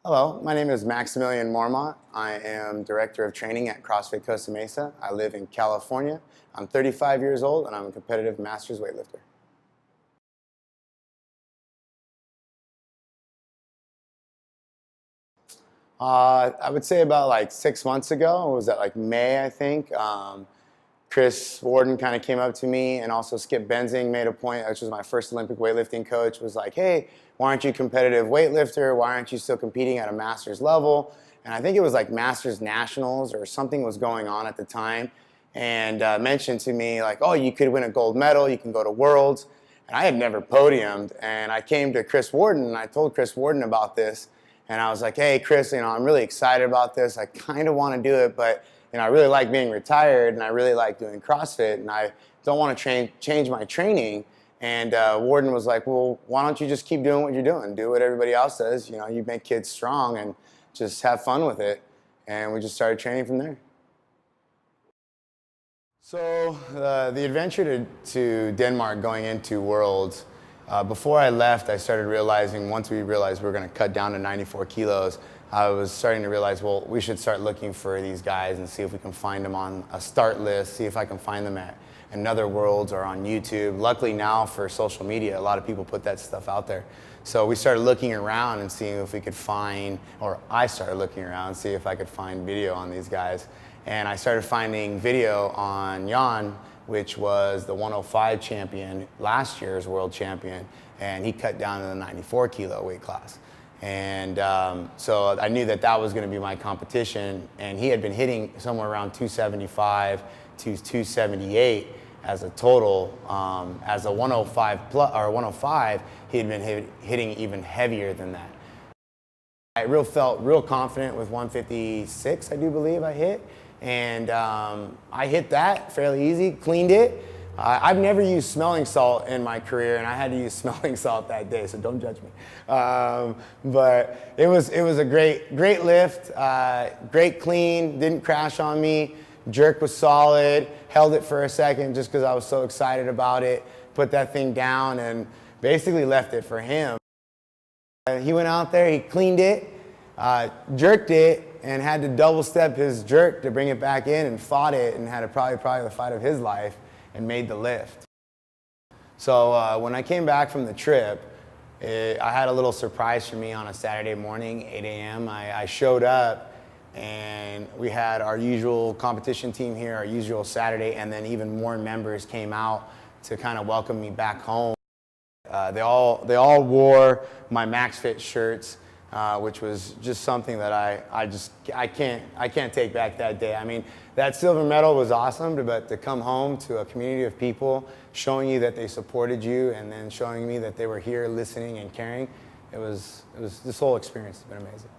Hello, my name is Maximillian Mormont. I am Director of Training at CrossFit Coach. I live in California. I'm 35 years old and I'm a competitive masters weightlifter. I would say about like 6 months ago, it was at like May, I think. Chris Warden kind of came up to me, and also Skip Benzing made a point, which was my first Olympic weightlifting coach, was like, hey, why aren't you a competitive weightlifter? Why aren't you still competing at a master's level? And I think it was like Masters Nationals or something was going on at the time, and mentioned to me like, oh, you could win a gold medal, you can go to Worlds. And I had never podiumed, and I came to Chris Warden, and I told Chris Warden about this, and I was like, hey, Chris, I'm really excited about this. I kind of want to do it, but I really like being retired, and I really like doing CrossFit, and I don't want to change my training. And Warden was like, well, why don't you just keep doing what you're doing? Do what everybody else does. You make kids strong and just have fun with it. And we just started training from there. So the adventure to Denmark going into Worlds, before I left, I started realizing, once we realized we were going to cut down to 94 kilos, I was starting to realize, well, we should start looking for these guys and see if we can find them on a start list, see if I can find them at another Worlds or on YouTube. Luckily now for social media, a lot of people put that stuff out there. So we started looking around and seeing if we could find, or I started looking around and see if I could find video on these guys. And I started finding video on Jan, which was the 105 champion, last year's world champion, and he cut down to the 94 kilo weight class. And so I knew that that was going to be my competition, and he had been hitting somewhere around 275 to 278 as a total. As a 105 or 105, he had been hitting even heavier than that. I felt real confident with 156, I do believe I hit, and I hit that fairly easy, cleaned it. I've never used smelling salt in my career, and I had to use smelling salt that day, so don't judge me. But it was a great lift, great clean, didn't crash on me. Jerk was solid, held it for a second just because I was so excited about it, put that thing down, and basically left it for him. He went out there, he cleaned it, jerked it, and had to double step his jerk to bring it back in, and fought it, and had probably the fight of his life, and made the lift. So when I came back from the trip, I had a little surprise for me on a Saturday morning, 8 a.m. I showed up, and we had our usual competition team here, our usual Saturday, and then even more members came out to kind of welcome me back home. They all wore my MaxFit shirts, which was just something that I can't take back that day. I mean, that silver medal was awesome, but to come home to a community of people showing you that they supported you, and then showing me that they were here listening and caring, this whole experience has been amazing.